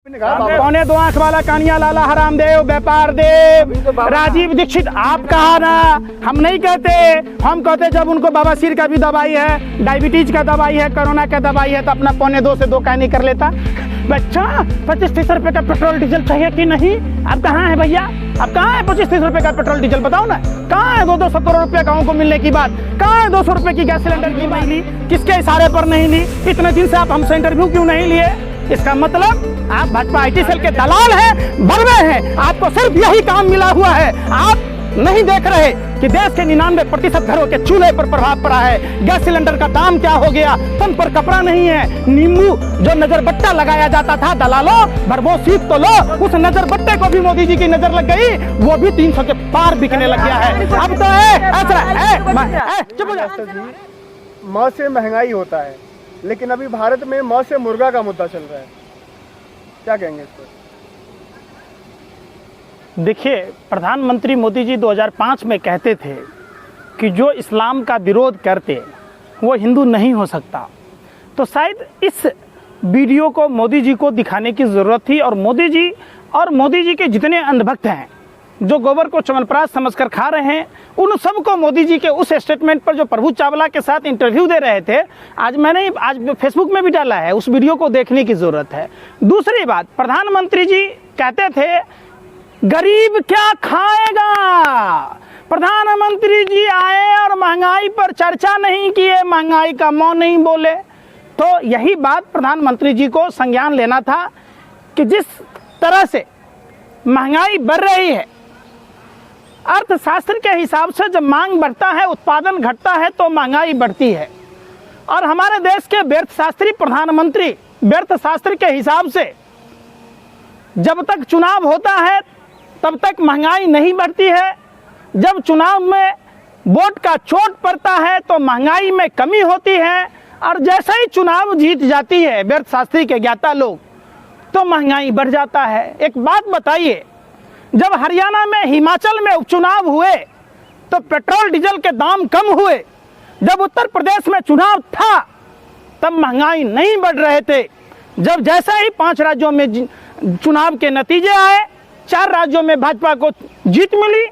पौने 2 आंख वाला कानिया लाला हरामदेव व्यापार देव राजीव दीक्षित आप कहा ना, हम नहीं कहते। हम कहते जब उनको बवासीर का भी दवाई है, डायबिटीज का दवाई है, कोरोना का दवाई है, तो अपना पौने 2 से 2 का नहीं कर लेता। बच्चा 25-30 रुपए का पेट्रोल डीजल चाहिए कि नहीं? आप कहाँ है भैया? अब कहाँ है 25-30 रुपए का पेट्रोल डीजल? बताओ ना, कहाँ है 200 करोड़ रुपए गाँव को मिलने की बात? कहाँ है 200 रुपए की गैस सिलेंडर की बात ली? किसके इशारे पर नहीं ली? इतने दिन से आप हमसे इंटरव्यू क्यों नहीं लिए? इसका मतलब आप भाजपा IT सेल के दलाल हैं, बड़वे हैं। आपको सिर्फ यही काम मिला हुआ है। आप नहीं देख रहे कि देश के 99% घरों के चूल्हे पर प्रभाव पड़ा है। गैस सिलेंडर का दाम क्या हो गया? तन पर कपड़ा नहीं है। नींबू जो नजर बट्टा लगाया जाता था, दलालों भरबो सीख तो लो, उस नजर बट्टे को भी मोदी जी की नजर लग गई, वो भी 300 के पार बिकने लग गया है। अब तो चुप हो जा। मौत से महंगाई होता है, लेकिन अभी भारत में मौत से मुर्गा का मुद्दा चल रहा है, क्या कहेंगे इस पर? देखिए, प्रधानमंत्री मोदी जी 2005 में कहते थे कि जो इस्लाम का विरोध करते वो हिंदू नहीं हो सकता। तो शायद इस वीडियो को मोदी जी को दिखाने की ज़रूरत थी, और मोदी जी के जितने अंधभक्त हैं जो गोबर को च्यवनप्राश समझकर खा रहे हैं, उन सबको मोदी जी के उस स्टेटमेंट पर जो प्रभु चावला के साथ इंटरव्यू दे रहे थे, आज फेसबुक में भी डाला है, उस वीडियो को देखने की ज़रूरत है। दूसरी बात, प्रधानमंत्री जी कहते थे गरीब क्या खाएगा? प्रधानमंत्री जी आए और महंगाई पर चर्चा नहीं किए, महंगाई का मौन नहीं बोले। तो यही बात प्रधानमंत्री जी को संज्ञान लेना था कि जिस तरह से महंगाई बढ़ रही है, अर्थशास्त्र के हिसाब से जब मांग बढ़ता है, उत्पादन घटता है, तो महंगाई बढ़ती है। और हमारे देश के व्यर्थशास्त्री प्रधानमंत्री व्यर्थशास्त्र के हिसाब से जब तक चुनाव होता है तब तक महंगाई नहीं बढ़ती है। जब चुनाव में वोट का चोट पड़ता है तो महंगाई में कमी होती है, और जैसे ही चुनाव जीत जाती है व्यर्थशास्त्री के ज्ञाता लोग, तो महंगाई बढ़ जाता है। एक बात बताइए, जब हरियाणा में, हिमाचल में उपचुनाव हुए तो पेट्रोल डीजल के दाम कम हुए। जब उत्तर प्रदेश में चुनाव था तब महंगाई नहीं बढ़ रहे थे। जब जैसे ही 5 राज्यों में चुनाव के नतीजे आए, 4 राज्यों में भाजपा को जीत मिली,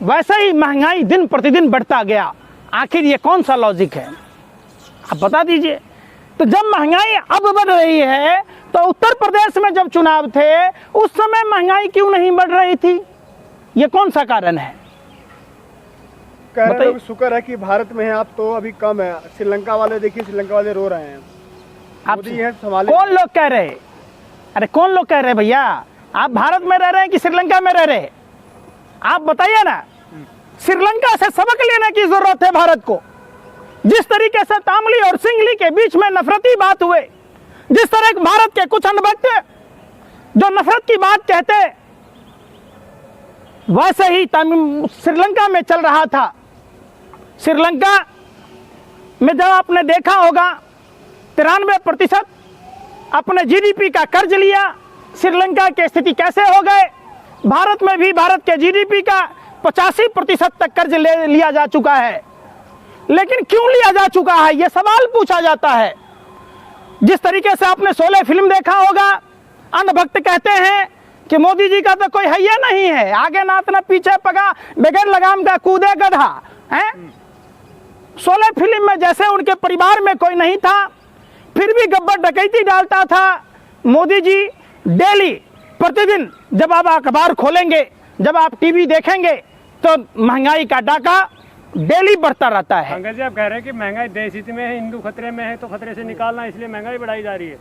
वैसे ही महंगाई दिन प्रतिदिन बढ़ता गया। आखिर ये कौन सा लॉजिक है, आप बता दीजिए। तो जब महंगाई अब बढ़ रही है, तो उत्तर प्रदेश में जब चुनाव थे उस समय महंगाई क्यों नहीं बढ़ रही थी? ये कौन सा कारण है? कह रहे लोग शुक्र है कि भारत में है, आप तो अभी कम है। श्रीलंका वाले देखिए, श्रीलंका वाले रो रहे हैं। आप मोदी है संभाले। कौन लोग कह रहे? अरे कौन लोग कह रहे भैया? आप भारत में रह रहे हैं कि श्रीलंका में रह रहे हैं? आप बताइए ना। श्रीलंका से सबक लेने की जरूरत है भारत को। जिस तरीके से तामली और सिंगली के बीच में नफरती बात हुए, जिस तरह भारत के कुछ अनभक्त जो नफरत की बात कहते, वैसे ही श्रीलंका में चल रहा था। श्रीलंका में जब आपने देखा होगा 93% अपने GDP का कर्ज लिया, श्रीलंका की स्थिति कैसे हो गए? भारत में भी भारत के GDP का 85% तक कर्ज ले लिया जा चुका है। लेकिन क्यों लिया जा चुका है, यह सवाल पूछा जाता है। जिस तरीके से आपने शोले फिल्म देखा होगा, अंधभक्त कहते हैं कि मोदी जी का तो कोई हैया नहीं है, आगे नाथ ना पीछे पगा, बगैर लगाम का कूदे गधा है। शोले फिल्म में जैसे उनके परिवार में कोई नहीं था, फिर भी गब्बर डकैती डालता था। मोदी जी डेली प्रतिदिन जब आप अखबार खोलेंगे, जब आप टीवी देखेंगे, तो महंगाई का डाका डेली बढ़ता रहता है। अंग्रेज जी आप कह रहे हैं कि महंगाई देश हित में है, हिंदू खतरे में है, तो खतरे से निकालना, इसलिए महंगाई बढ़ाई जा रही है।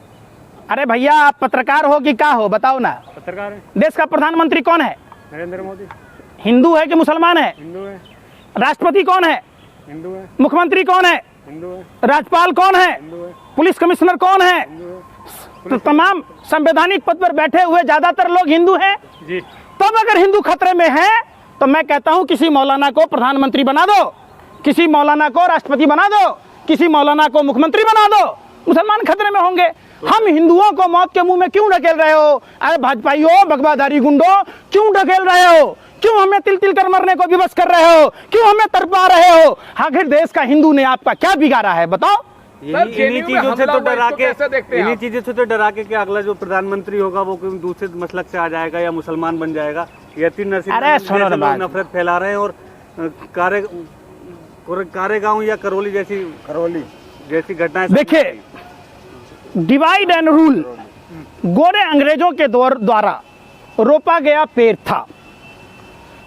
अरे भैया, आप पत्रकार हो कि क्या हो, बताओ ना। पत्रकार है। देश का प्रधानमंत्री कौन है? नरेंद्र मोदी। हिंदू है कि मुसलमान है? हिंदू है। राष्ट्रपति कौन है? हिंदू है। मुख्यमंत्री कौन है? हिंदू है। राज्यपाल कौन है? हिंदू है। पुलिस कमिश्नर कौन है? हिंदू है। तो तमाम संवैधानिक पद पर बैठे हुए ज्यादातर लोग हिंदू हैं जी। तब अगर हिंदू खतरे में है, तो मैं कहता हूं किसी मौलाना को प्रधानमंत्री बना दो, किसी मौलाना को राष्ट्रपति बना दो, किसी मौलाना को मुख्यमंत्री बना दो। मुसलमान खतरे में होंगे। हम हिंदुओं को मौत के मुंह में क्यों ढकेल रहे हो? अरे भाजपाइयों, बगवाधारी गुंडो, क्यों ढकेल रहे हो? क्यों हमें तिल तिल कर मरने को विवश कर रहे हो? क्यों हमें तड़पा रहे हो? आखिर देश का हिंदू ने आपका क्या बिगाड़ा है, बताओ। इन्हीं चीजों से तो डरा के इन्हीं चीजों से तो डरा के कि अगला जो प्रधानमंत्री होगा वो कोई दूसरे मसलक से आ जाएगा या मुसलमान बन जाएगा। यतीम नरसिंह अरे सुनो ना बात। नफरत फैला रहे हैं और कारेगांव या करौली जैसी घटनाएं। देखिए, डिवाइड एंड रूल गोरे अंग्रेजों के द्वारा रोपा गया पेड़ था।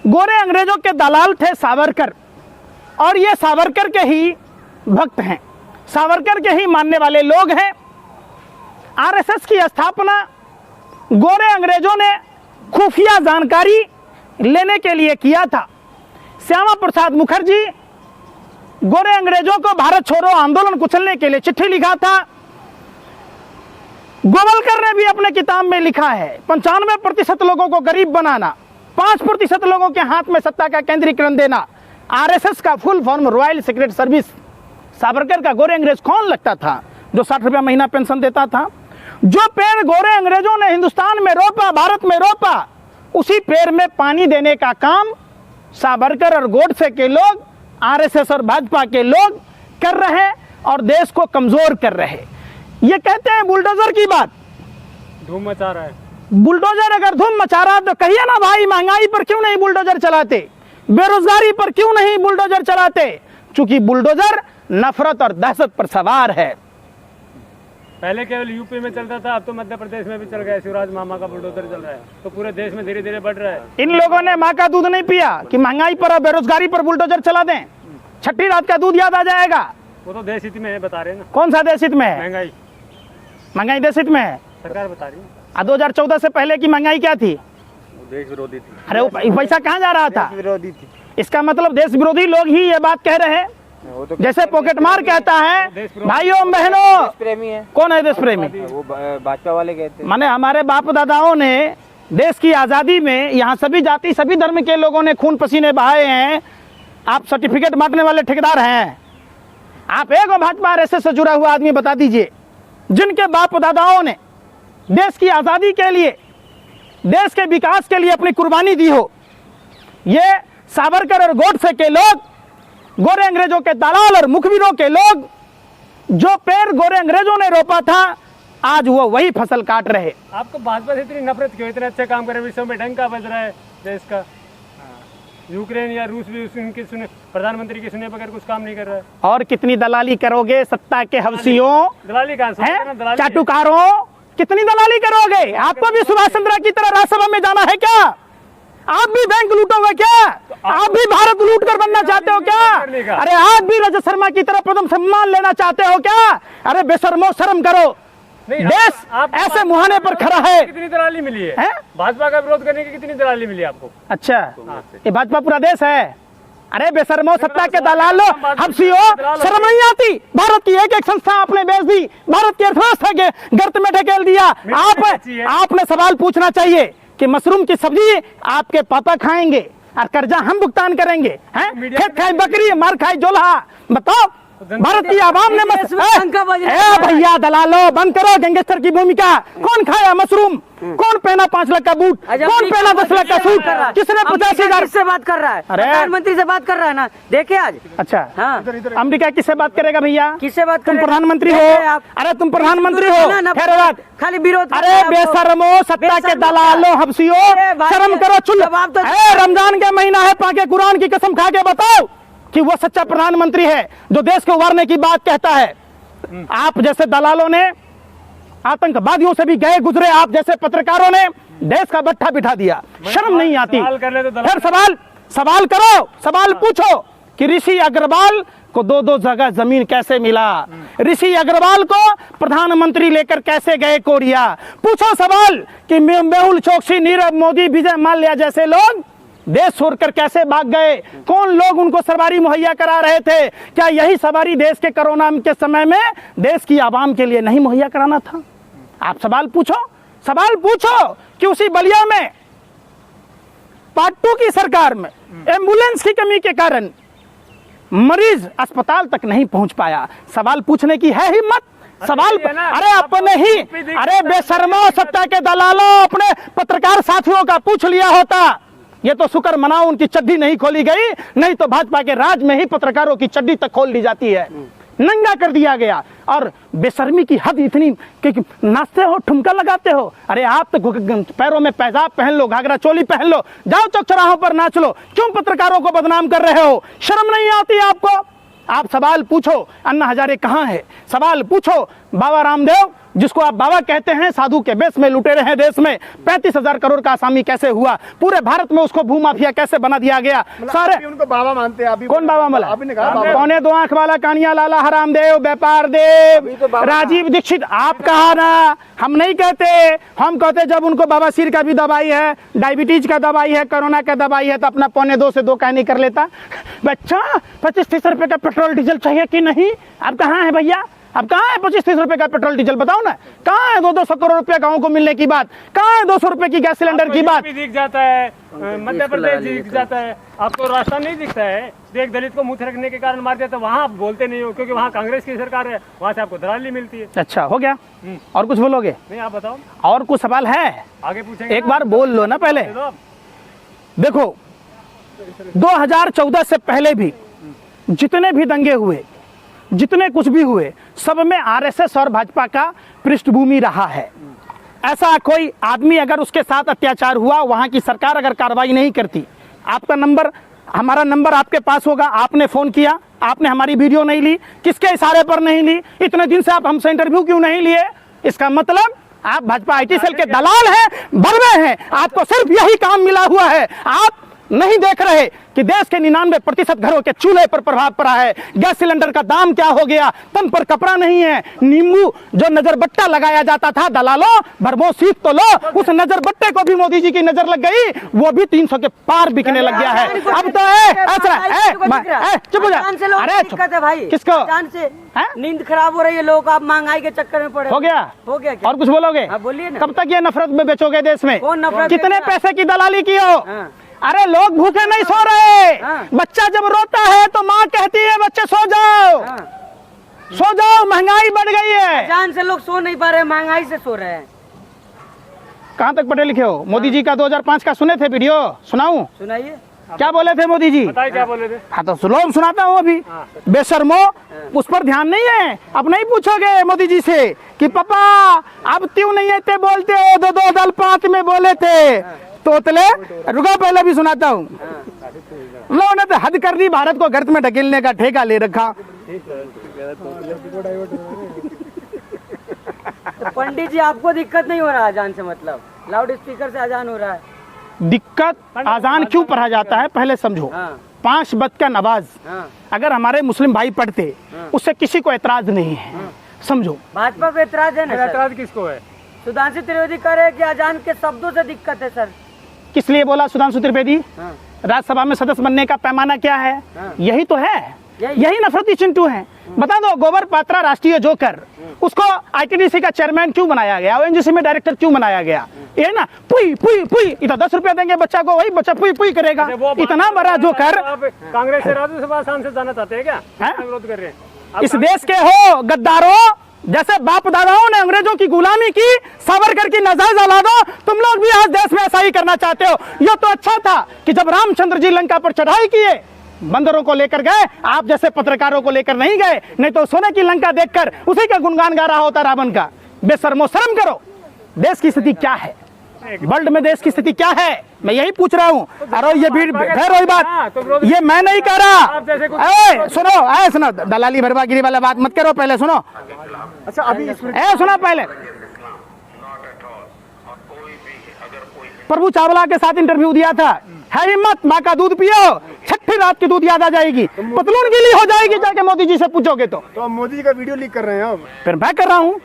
गोरे अंग्रेजों के दलाल थे सावरकर, और ये सावरकर के ही भक्त हैं, सावरकर के ही मानने वाले लोग हैं। आरएसएस की स्थापना गोरे अंग्रेजों ने खुफिया जानकारी लेने के लिए किया था। श्यामा प्रसाद मुखर्जी गोरे अंग्रेजों को भारत छोड़ो आंदोलन कुचलने के लिए चिट्ठी लिखा था। गोवलकर ने भी अपने किताब में लिखा है 95% लोगों को गरीब बनाना, 5% लोगों के हाथ में सत्ता का केंद्रीकरण देना। आरएसएस का full form royal secret service. Savarkar का गोरे अंग्रेज कौन लगता था जो 60 रुपया महीना पेंशन देता था? जो पेड़ गोरे अंग्रेजों ने हिंदुस्तान में रोपा, भारत में रोपा, उसी पेड़ में पानी देने का काम सावरकर और गोडसे के लोग, आरएसएस और भाजपा के लोग कर रहे हैं और देश को कमजोर कर रहे हैं। ये कहते हैं बुलडोजर की बात, धूम मचा रहा है। बुलडोजर अगर धूम मचा रहा तो कहिए ना भाई, महंगाई पर क्यों नहीं बुलडोजर चलाते, बेरोजगारी पर क्यों नहीं बुलडोजर चलाते? क्योंकि बुलडोजर नफरत और दहशत पर सवार है। पहले केवल यूपी में चलता था, अब तो मध्य प्रदेश में भी चल गया है। शिवराज मामा का बुलडोजर चल रहा है, तो पूरे देश में धीरे धीरे बढ़ रहा है। इन लोगों ने माँ का दूध नहीं पिया कि महंगाई पर और बेरोजगारी पर बुलडोजर चला दें। छठी रात का दूध याद आ जाएगा। वो तो देश हित में है, बता रहे हैं ना। कौन सा देश हित में है? महंगाई महंगाई देश हित में है। सरकार बता रही है। 2014 से पहले की महंगाई क्या थी? देश विरोधी थी। अरे वो पैसा कहाँ जा रहा था? विरोधी थी। इसका मतलब देश विरोधी लोग ही ये बात कह रहे हैं। जैसे पॉकेट मार कहता है, भाइयों बहनों, प्रेमी है। कौन है देश प्रेमी? वो भाजपा वाले कहते हैं। माने हमारे बाप दादाओं ने देश की आजादी में यहाँ सभी जाति सभी धर्म के लोगों ने खून पसीने बहाए हैं। आप सर्टिफिकेट बांटने वाले ठेकेदार हैं। आप एक भाजपा आरएसएस से जुड़ा हुआ आदमी बता दीजिए जिनके बाप दादाओं ने देश की आजादी के लिए, देश के विकास के लिए अपनी कुर्बानी दी हो। ये सावरकर और गोडसे के लोग, गोरे अंग्रेजों के दलाल और मुखबिरों के लोग, जो पेड़ गोरे अंग्रेजों ने रोपा था, आज वो वही फसल काट रहे। आपको भाजपा से इतनी नफरत क्यों? इतने अच्छे काम कर रहे हैं, विश्व में डंका बज रहा है देश का। यूक्रेन या रूस भी उनके सुने, प्रधानमंत्री के सुने बगैर कुछ काम नहीं कर रहा है। और कितनी दलाली करोगे सत्ता के हवसियों, दलाली कहाँ हैं? चाटुकारों, कितनी दलाली करोगे? आपको भी सुभाष चंद्र की तरह राज्यसभा में जाना है क्या? आप भी बैंक लूटोगे क्या? आप भी भारत लूट कर बनना चाहते हो क्या? अरे आप भी रजत शर्मा की तरह पद्म सम्मान लेना चाहते हो क्या? अरे बेशर्मो, शर्म करो। देश ऐसे मुहाने पर खड़ा है। कितनी दलाली मिली है? भाजपा का विरोध करने की कितनी दलाली मिली आपको? अच्छा, ये भाजपा पूरा देश है? अरे बेशर्मो, सत्ता के दलालो, हफ्सियों, शर्म नहीं आती? भारत की एक एक संस्था आपने बेच दी, भारत की अर्थव्यवस्था के गर्त में ढकेल दिया। आपने सवाल पूछना चाहिए कि मशरूम की सब्जी आपके पापा खाएंगे और कर्जा हम भुगतान करेंगे, हैं? खेत खाए बकरी, मार खाए जोल्हा। बताओ, भारत की आवाम ने भैया दलालो बंद करो गैंगस्टर की भूमिका। कौन खाया मशरूम? कौन पहना 5 लाख का बूट? कौन पहना 10 लाख का सूट? किसने 85,000 से बात कर रहा है? प्रधानमंत्री से बात कर रहा है ना, देखे आज। अच्छा, हाँ। अमेरिका किससे बात करेगा भैया? किससे बात? तुम प्रधानमंत्री हो। अरे तुम प्रधानमंत्री हो, खैर बात। खाली विरोध। अरे बेशर्मो, सत्ता के दलालो, हफ्सियों, शर्म करो। चुल, रमजान का महीना है, पाके कुरान की कसम खा के बताओ कि वो सच्चा प्रधानमंत्री है जो देश को उबारने की बात कहता है। आप जैसे दलालों ने आतंकवादियों से भी गए गुजरे, आप जैसे पत्रकारों ने देश का बट्ठा बिठा दिया। शर्म नहीं आती? फिर सवाल करो, सवाल पूछो कि ऋषि अग्रवाल को 2-2 जगह जमीन कैसे मिला? ऋषि अग्रवाल को प्रधानमंत्री लेकर कैसे गए कोरिया? पूछो सवाल कि मेहुल चोकसी, नीरव मोदी, विजय माल्या जैसे लोग देश छोड़कर कैसे भाग गए? कौन लोग उनको सवारी मुहैया करा रहे थे? क्या यही सवारी देश के कोरोना के समय में देश की आवाम के लिए नहीं मुहैया कराना था? आप सवाल पूछो कि उसी बलिया में पार्ट 2 की सरकार में एम्बुलेंस की कमी के कारण मरीज अस्पताल तक नहीं पहुंच पाया। सवाल पूछने की है हिम्मत? सवाल, अरे अपने ही, अरे बेशर्मो, सत्ता के दलालों, अपने पत्रकार साथियों का पूछ लिया होता। ये तो शुक्र मनाओ उनकी चड्डी नहीं खोली गई, नहीं तो भाजपा के राज में ही पत्रकारों की चड्डी तक खोल दी जाती है। नंगा कर दिया गया। और बेशर्मी की हद इतनी कि नाचते हो, ठुमका लगाते हो। अरे आप तो पैरों में पैजाब पहन लो, घाघरा चोली पहन लो, जाओ चौक चौराहों पर नाच लो, क्यों पत्रकारों को बदनाम कर रहे हो? शर्म नहीं आती आपको? आप सवाल पूछो अन्ना हजारे कहाँ है, सवाल पूछो बाबा रामदेव जिसको आप बाबा कहते हैं, साधु के बेस में लुटे रहे देश में, 35,000 करोड़ का असामी कैसे हुआ? पूरे भारत में उसको भूमाफिया कैसे बना दिया गया? सारे उनको बाबा मानते हैं। अभी कौन बाबा मला? आपने कहा बाबा। पौने 2 आंख वाला कानिया लाला हरामदेव, व्यापार देव, राजीव दीक्षित, आप कहा ना, हम नहीं कहते। हम कहते जब उनको बवासीर का भी दवाई है, डायबिटीज का दवाई है, कोरोना का दवाई है, तो अपना पौने 2 से 2 काहे नहीं कर लेता? बच्चा 25-30 रुपए का पेट्रोल डीजल चाहिए कि नहीं? अब कहाँ है भैया? अब कहाँ है 25-30 रुपए का पेट्रोल डीजल? बताओ ना, कहाँ है 200 करोड़ रुपया गाँव को मिलने की बात? कहाँ है 200 रुपए की गैस सिलेंडर की बात? दिख जाता है, मध्य प्रदेश दिख जाता है, आपको रास्ता नहीं दिखता है। एक दलित को मुंह रखने के कारण मार दिया, तो वहाँ आप बोलते नहीं हो क्योंकि वहाँ कांग्रेस की सरकार है, वहाँ से आपको दलाली मिलती है। अच्छा हो गया, और कुछ बोलोगे? नहीं, आप बताओ, और कुछ सवाल है? आगे पूछेंगे। एक बार बोल लो ना पहले। देखो 2014 से पहले भी जितने भी दंगे हुए, जितने कुछ भी हुए, सब में आरएसएस और भाजपा का पृष्ठभूमि रहा है। ऐसा कोई आदमी अगर उसके साथ अत्याचार हुआ, वहां की सरकार अगर कार्रवाई नहीं करती, आपका नंबर, हमारा नंबर आपके पास होगा, आपने फोन किया, आपने हमारी वीडियो नहीं ली, किसके इशारे पर नहीं ली? इतने दिन से आप हमसे इंटरव्यू क्यों नहीं लिए? इसका मतलब आप भाजपा आईटी सेल के दलाल हैं, बरवे हैं। आपको सिर्फ यही काम मिला हुआ है। आप नहीं देख रहे कि देश के 99% घरों के चूल्हे पर प्रभाव पड़ा है। गैस सिलेंडर का दाम क्या हो गया? तन पर कपड़ा नहीं है। नींबू जो नजर बट्टा लगाया जाता था, दलालों भरमो सीख तो लो, उस नजर बट्टे को भी मोदी जी की नजर लग गई, वो भी 300 के पार बिकने लग गया है। अब तो चुप हो जा। अरे भाई, किसको नींद खराब हो रही है, लोग आप महंगाई के चक्कर में पड़े। हो गया क्या? और कुछ बोलोगे? बोलिए ना। कब तक ये नफरत में बेचोगे देश में? कौन नफरत? कितने पैसे की दलाली की हो? अरे लोग भूखे नहीं सो हाँ। रहे। बच्चा जब रोता है तो माँ कहती है बच्चे सो जाओ, सो जाओ, महंगाई बढ़ गई है। जान से लोग सो नहीं पा रहे, महंगाई से सो रहे हैं। कहाँ तक पढ़े लिखे हो? मोदी जी का 2005 का सुने थे वीडियो? सुनाऊं? सुनाइए। क्या बोले थे मोदी जी? बताइए क्या बोले थे। हाँ तो सुनो, सुनाता हूँ अभी। बेशर्मो, उस पर ध्यान नहीं है। अब नहीं पूछोगे मोदी जी से कि पापा अब क्यों नहीं आते बोलते हो, 2 दल 5 में बोले थे तोतले। रुको पहले भी सुनाता हूँ। लोगों ने तो हद कर दी, भारत को गर्त में ढकेलने का ठेका ले रखा। तो पंडित जी आपको दिक्कत नहीं हो रहा अजान से? मतलब लाउड स्पीकर से अजान हो रहा है। दिक्कत आजान क्यों पढ़ा जाता है पहले समझो। 5 वक्त का नमाज अगर हमारे मुस्लिम भाई पढ़ते, उससे किसी को एतराज नहीं है, समझो। भाजपा को एतराज है ना? एतराज किसको है? सुधांशु त्रिवेदी कह रहे हैं कि अजान के शब्दों से दिक्कत है सर। किस लिए बोला सुधांशु त्रिवेदी? राज्यसभा में सदस्य बनने का पैमाना क्या है? यही तो है, यही नफरती चिंटू है। बता दो, गोबर पात्रा राष्ट्रीय जोकर, उसको आईटीडीसी का चेयरमैन क्यों बनाया गया? ओएनजीसी में डायरेक्टर क्यों बनाया गया? ये ना पुई पुई पुई, इतना 10 रुपया देंगे बच्चा को, वही बच्चा पुई पुई करेगा। इतना बड़ा जोकर। कांग्रेस से राज्यसभा सांसद जाना चाहते हैं क्या? विरोध कर रहे हैं। इस देश के हो गद्दारों, जैसे बाप दादाओं ने अंग्रेजों की गुलामी की, सावरकर की नजायज औलादों, तुम लोग भी आज देश में ऐसा ही करना चाहते हो। यह तो अच्छा था कि जब रामचंद्र जी लंका पर चढ़ाई किए, बंदरों को लेकर गए, आप जैसे पत्रकारों को लेकर नहीं गए, नहीं तो सोने की लंका देखकर उसी का गुणगान गा रहा होता रावण का। बेशर्मो, शर्म करो। देश की स्थिति क्या है? वर्ल्ड में देश की स्थिति क्या है? मैं यही पूछ रहा हूँ। अरे ये भी फिर वही बात, ये मैं नहीं कह रहा। सुनो, दलाली भरवागिरी वाला बात मत करो, पहले सुनो। अच्छा अभी सुनो पहले। प्रभु चावला के साथ इंटरव्यू दिया था, है हिम्मत माँ का दूध पियो, छठी रात की दूध याद आ जाएगी, पतलून गीली हो जाएगी, जाके मोदी जी से पूछोगे तो। आप मोदी जी का वीडियो लीक कर रहे हैं अब? फिर मैं कर रहा हूँ।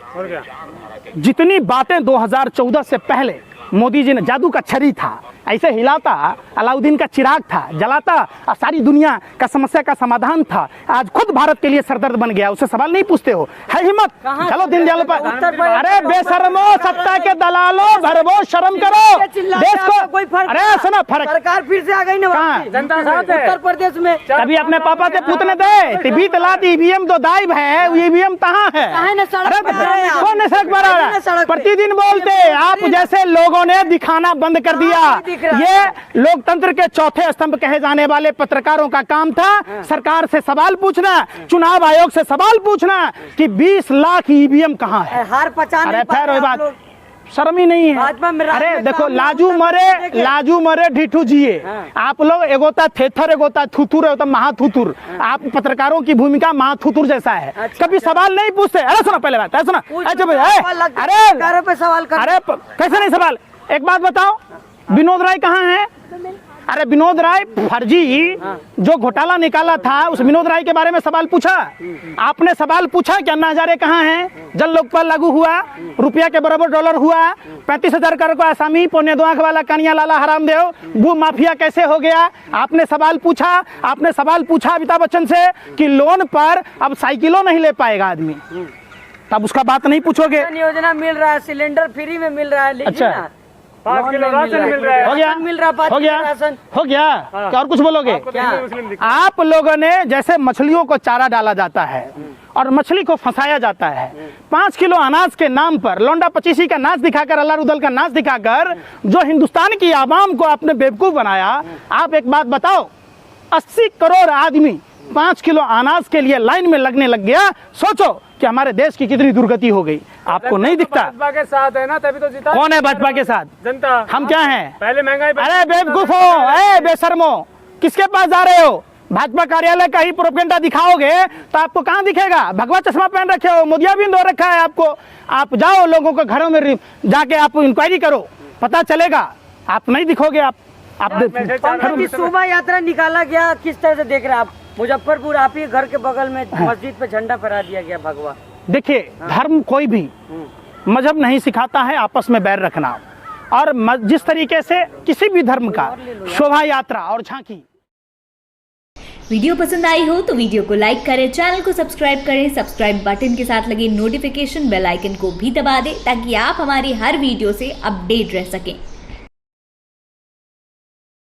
जितनी बातें 2014 से पहले मोदी जी ने, जादू का छड़ी था, ऐसे हिलाता, अलाउद्दीन का चिराग था, जलाता, और सारी दुनिया का समस्या का समाधान था। आज खुद भारत के लिए सरदर्द बन गया, उससे सवाल नहीं पूछते हो? है हिम्मत? चलो दिन दयाल पर। अरे बेशर्मो, सत्ता के दलालो, भरवो, शर्म करो देश को। अरे सुनो, फर्क सरकार फिर से आ गई ना, जनता साथ है उत्तर प्रदेश में। तभी अपने पापा से पूछने दे, टीवी तलात ईवीएम तो दाइब है, ईवीएम कहाँ है? कौन सड़क पर आ रहा है? प्रतिदिन बोलते आप जैसे लोगों इन्होंने दिखाना बंद कर दिया। नहीं दिख रहा। ये लोकतंत्र के चौथे स्तंभ कहे जाने वाले पत्रकारों का काम था सरकार से सवाल पूछना, चुनाव आयोग से सवाल पूछना कि 20 लाख ईवीएम कहाँ है। हार पचा नहीं अरे पा खैर रहे वही आप बात, लोग। शर्म ही नहीं भाजपा है। में राज अरे में देखो काम लाजू मरे ढिठू जिए। आप लोग एगोता थेथर एगोता थुथुर एगोता महाथुथुर। आप पत्रकारों की भूमिका महाथुथुर जैसा है। कभी सवाल नहीं पूछते। अरे सुनो पहले बात, सुनो सरकारों पे सवाल कर। अरे कैसे नहीं सवाल। एक बात बताओ, विनोद राय कहाँ है? अरे विनोद राय फर्जी जो घोटाला निकाला था, उस विनोद राय के बारे में सवाल पूछा? आपने सवाल पूछा कि अन्ना हजारे कहाँ हैं? जल लोकपाल लागू हुआ, रुपया के बराबर डॉलर हुआ, 35,000 करोड़ का आसामी, पौने 2 आंख वाला कानिया लाला हरामदेव, भू माफिया कैसे हो गया? आपने सवाल पूछा? आपने सवाल पूछा अमिताभ बच्चन से कि लोन पर अब साइकिलों नहीं ले पाएगा आदमी, तब उसका बात नहीं पूछोगे? योजना मिल रहा है, सिलेंडर फ्री में मिल रहा है, लीजिए अच्छा। ना। 5 किलो राशन मिल रहा है। हो गया, मिल रहा, 5 हो गया, किलो राशन। हो गया। क्या और कुछ बोलोगे? आप लोगों ने जैसे मछलियों को चारा डाला जाता है और मछली को फंसाया जाता है, 5 किलो अनाज के नाम पर लौंडा पचीसी का नाच दिखाकर, अल्लाह रुदल का नाच दिखाकर जो हिंदुस्तान की आवाम को आपने बेवकूफ बनाया। आप एक बात बताओ, 80 करोड़ आदमी 5 किलो अनाज के लिए लाइन में लगने लग गया। सोचो कि हमारे देश की कितनी दुर्गति हो गई। आपको नहीं दिखता? भाजपा के साथ है ना, तभी तो जीता। कौन है भाजपा के साथ? जनता। हम क्या हैं? पहले महंगाई। अरे बेवकूफो, ए बेशर्मो, किसके पास जा रहे हो? भाजपा कार्यालय का ही प्रोपेगेंडा दिखाओगे तो आपको कहाँ दिखेगा? भगवा चश्मा पहन रखे हो, मोदियाबिंद हो रखा है आपको। आप जाओ लोगों के घरों में जाके आप इंक्वायरी करो, पता चलेगा। आप नहीं दिखोगे। आप शोभा यात्रा निकाला गया, किस तरह से देख रहे हैं आप? मुजफ्फरपुर आप ही घर के बगल में मस्जिद पे झंडा फहरा दिया गया भगवा। देखिए, धर्म कोई भी मजहब नहीं सिखाता है आपस में बैर रखना, और जिस तरीके से किसी भी धर्म का शोभा यात्रा और झांकी। वीडियो पसंद आई हो तो वीडियो को लाइक करें, चैनल को सब्सक्राइब करें, सब्सक्राइब बटन के साथ लगे नोटिफिकेशन बेल आइकन को भी दबा दें ताकि आप हमारी हर वीडियो से अपडेट रह सकें।